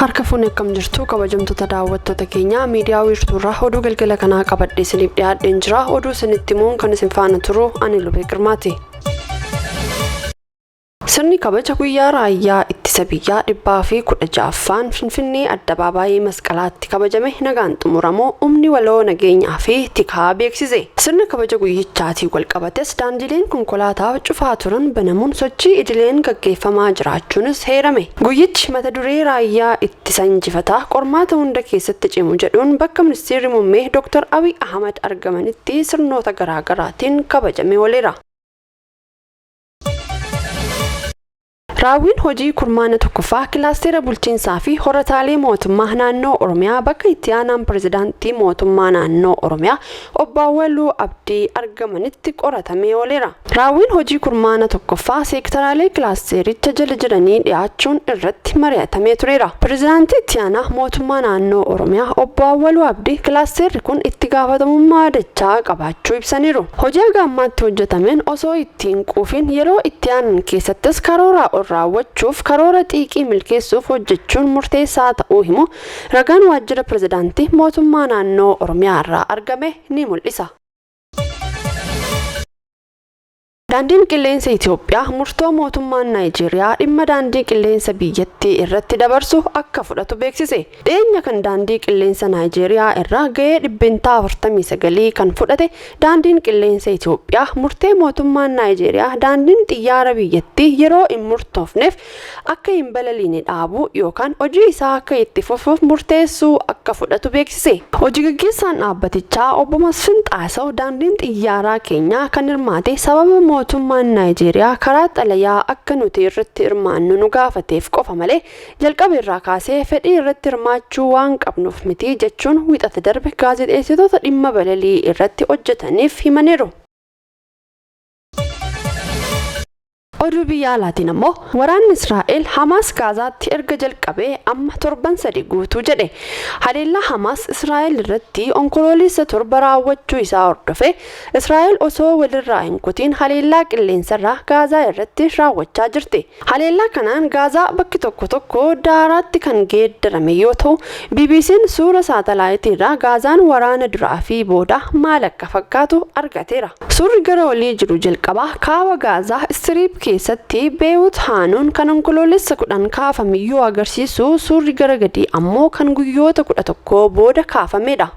Harka fuunee akkam jirtu kabajamtoota daawwattoota keenya miidiyaa wiirtuurraa oduu galgala kanaa qabadhee isiniif dhiyaadheen jira. Oduu isinitti himuun kan isin faana turu ani Lubee Girmaati. Sirni kabaja guyyaa raayyaa ittisa biyyaa 116ffaan Finfinnee Addabaabaayii Masqalaatti kabajame nagaan xumuramoo humni waloo nageenyaa fi tikaa beeksise. Sirni kabaja guyyichaatiin wal qabates daandileen konkolaataa cufaa turan banamuun sochii idileen gaggeeffamaa jiraachuunis heerame. Guyyichi mata duree raayyaa ittisa injifataa qormaata hunda keessatti cimu jedhuun bakka ministeerri muummee Dr. Abiy Ahmad argamanitti sirnoota garaagaraatiin kabajame ooleera. Raawwiin hojii kurmaana tokkoffaa kilaastera bulchiinsaa fi horataalee mootummaa naannoo Oromiyaa bakka itti aanaan pirezidaantii mootummaa naannoo Oromiyaa obbo Awwaluu Abdii argamanitti qoratamee ooleera. Raawwiin hojii kurmaana tokkoffaa seektaraalee kilaastericha jala jiranii dhiyaachuun irratti mari'atamee tureera. Pirezidaantii itti aanaa mootummaa naannoo Oromiyaa obbo Awwaluu Abdii kilaasterri kun itti gaafatamummaa dachaa qabaachuu ibsaniiru. Hojii haga ammaatti hojjetameen osoo ittiin quufin yeroo itti aanan keessattis karoora raawwachuuf karoora xiiqii milkeessuuf hojjechuun murteessaa ta'uu himu ragaan waajjira pirezidaantii mootummaa naannoo Oromiyaa irraa argame ni mul'isa. Daandiin qilleensa Itoophiyaa murtoo mootummaan Naayijeeriyaa dhimma daandii qilleensa biyyattii irratti dabarsu akka fudhatu beeksise. Dhiyeenya kan daandii qilleensa Naayijeeriyaa irraa ga'ee 49 kan fudhate daandiin qilleensa Itoophiyaa murtee mootummaan Naayijeeriyaa daandiin xiyyaara biyyattii yeroo hin murtoofneef akka hin balaliine dhaabuu yookaan hojii isaa akka itti fufuuf murteessuu akka fudhatu beeksise. Hojii gaggeessaan dhaabbatichaa obbo Masfin Xaasaw daandiin xiyyaaraa keenyaa kan hirmaate sababa mootummaan Naayijeeriyaa karaa xalayaa akka nuti irratti hirmaannu nu gaafateef qofa malee jalqaba irraa kaasee fedhii irratti hirmaachuu waan qabnuuf miti jechuun wixata darbe gaazexeessitoota dhimma balalii irratti hojjetaniif himaniiru. Oduu biyya alaatiin ammoo waraanni Israa'el Hamaas Gaazaatti erga jalqabee amma torban 3 guutuu jedhe. Haleellaa Hamaas Israa'el irratti onkoloolessa torba raawwachuu isaa hordofee Israa'el osoo walirraa hin kutiin haleellaa qilleensarraa Gaazaa irratti raawwachaa jirti. Haleellaa kanaan Gaazaa bakki tokko daaraatti kan geeddarame yoo ta'u BBC'n suura saatalaayitii irraa Gaazaan waraana duraa fi booda maal akka fakkaatu argateera. Suurri gara olii jiru jalqabaa kaaba Gaazaa Istiriip keessatti Beeyut Haanuun kan onkoloolessa 10 kaafamiyyuu agarsiisu suurri gara gadii ammoo kan guyyoota 11 booda kaafamedha.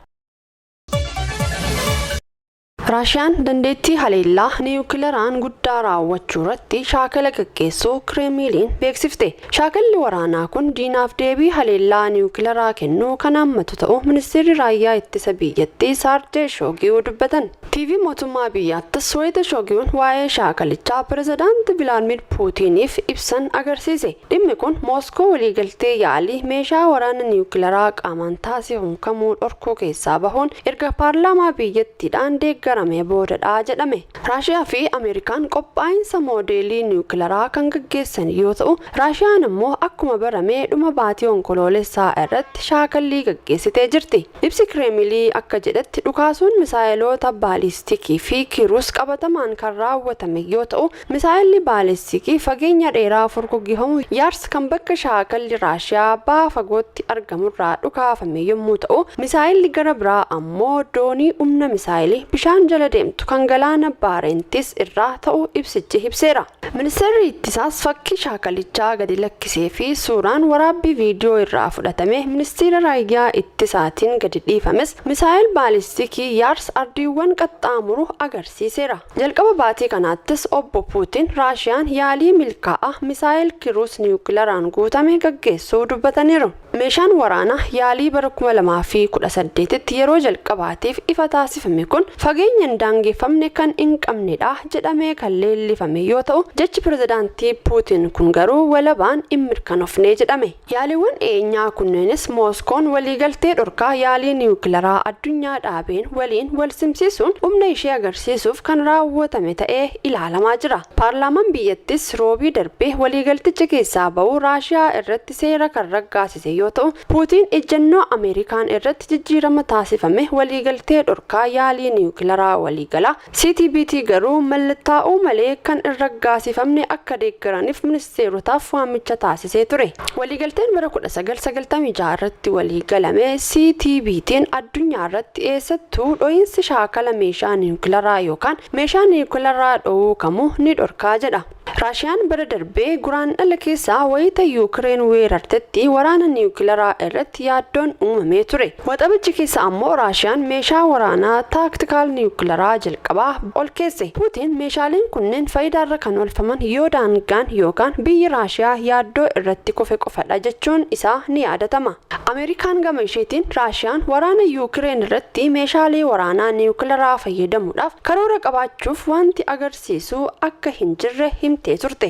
Raashiyaan dandeettii haleellaa niwukileeraan guddaa raawwachuu irratti shaakala gaggeessuu Kireemiliin beeksifte. Shaakalli waraanaa kun diinaaf deebii haleellaa niwukileeraa kennuu kan hammatu ta'uu ministeerri raayyaa ittisa biyyattii Saarjee Shoogii dubbatan. TV mootummaa biyyaattis Soweeta Shoogiin waa'ee shaakalichaa pirezidaantii Vilaadimir Puutiniif ibsan agarsiise. Dhimmi kun Mooskoo waliigaltee yaalii meeshaa waraana niwukileeraa qaamaan taasifamu kamuu dhorkuu keessaa bahuun erga paarlaamaa biyyattiidhaan deeggaramee boodadha jedhame. Raashiyaa fi Ameerikaan qophaa'insa moodeelii niwukileeraa kan gaggeessan yoo ta'u, Raashiyaan immoo akkuma baramee dhuma baatii onkoloolessaa irratti shaakallii gaggeessitee jirti. Ibsi Kireemilii akka jedhetti dhukaasuun misaayiloota baalistikii fi kiruus qabatamaan kan raawwatame yoo ta'u, misaayilli baalistikii fageenya dheeraa furguggifamu yaars kan bakka shaakalli Raashiyaa baha fagootti argamurraa dhukaafame yommuu ta'u, misaayilli gara biraa ammoo doonii humna misaayilii bishaan jala deemtu kan galaana Baarentis irraa ta'uu ibsichi ibseera. Ministeerri ittisaas fakkii shaakalichaa gadi lakkisee fi suuraan waraabbii viidiyoo irraa fudhatame ministeera raayyaa ittisaatiin gadi dhiifames misaayil baalistikii yaars ardiiwwan qaxxaamuru agarsiiseera. Jalqaba baatii kanaattis obbo Puutiin Raashiyaan yaalii milkaa'aa misaayil kiruus niwukileeraan guutame gaggeessuu dubbataniiru. Meeshaan waraanaa yaalii bara 2018tti yeroo jalqabaatiif ifa taasifame kun fageenya hin daangeffamne kan hin qabnedha jedhamee kan leellifame yoo ta'u, jechi pirezidaantii Puutiin kun garuu walabaan hin mirkanoofne jedhame. Yaaliiwwan dhiyeenyaa kunneenis Mooskoon waliigaltee dhorkaa yaalii niwukileeraa addunyaa dhaabeen waliin wal simsiisuun humna ishee agarsiisuuf kan raawwatame ta'ee ilaalamaa jira. Paarlaamaan biyyattis roobii darbee waliigalticha keessaa ba'uu Raashiyaa irratti seera kan raggaasise yoo ta'u, Puutiin ejjennoo Ameerikaan irratti jijjiirama taasifame waliigaltee dhorkaa yaalii niwukilaraa waliigalaa CTBT garuu mallattaa'uu malee kan irra gaasifamne akka deeggaraniif ministeerotaaf waamicha taasisee ture. Waliigalteen bara 1996 irratti waliigalame CTBT'n addunyaa irratti eessattuu dho'iinsi shaakala meeshaa niwukilaraa yookaan meeshaa niwukilaraa dho'uu kamuu ni dhorkaa jedha. Raashiyaan bara darbee guraandhala keessaa wayita Yuukireen weerartetti waraana niwukilaraa irratti yaaddoon uumamee ture. Waxabajjii keessa ammoo Raashiyaan meeshaa waraanaa taaktikaal niwukilaraa jalqabaa ol keesse. Puutiin meeshaaleen kunneen faayidaarra kan oolfaman yoo daangaan yookaan biyyi Raashiyaa yaaddoo irratti kufe qofadha jechuun isaa ni yaadatama. Ameerikaan gama isheetiin Raashiyaan waraana Yuukireen irratti meeshaalee waraanaa niwukilaraa fayyadamuudhaaf karoora qabaachuuf wanti agarsiisu akka hin jirre himtee turte.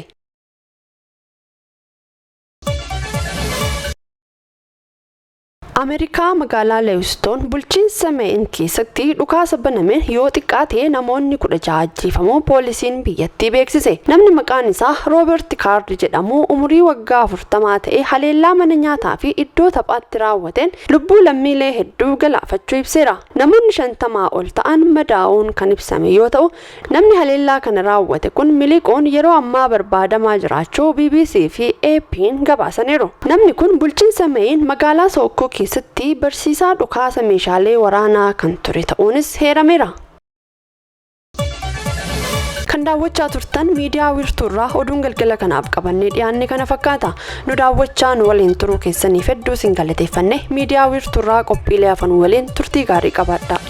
Ameerikaa magaalaa Lewiston bulchiinsa Meeyin keessatti dhukaasa banameen yoo xiqqaate namoonni 16 ajjeefamuu poolisiin biyyattii beeksise. Namni maqaan isaa Roobert Kaard jedhamu umurii waggaa 40 ta'e haleellaa mana nyaataa fi iddoo taphaatti raawwateen lubbuu lammiilee hedduu galaafachuu ibseera. Namoonni 50 ol ta'an madaa'uun kan ibsame yoo ta'u, namni haleellaa kana raawwate kun miliquun yeroo ammaa barbaadamaa jiraachuu BBC fi AP'n gabaasaniiru. Namni kun bulchiinsa Meeyin magaalaa Sookoo keessatti barsiisaa dhukaasa meeshaalee waraanaa kan ture ta'uunis heerameera. Kan daawwachaa turtan miidiyaa wiirtuurraa oduun galgala kanaaf qabannee dhiyaanne kana fakkaata. Nu daawwachaa nu waliin turuu keessaniif hedduu isin galateeffanne. Miidiyaa wiirtuurraa qophiilee hafan waliin turtii gaarii qabaadhaa.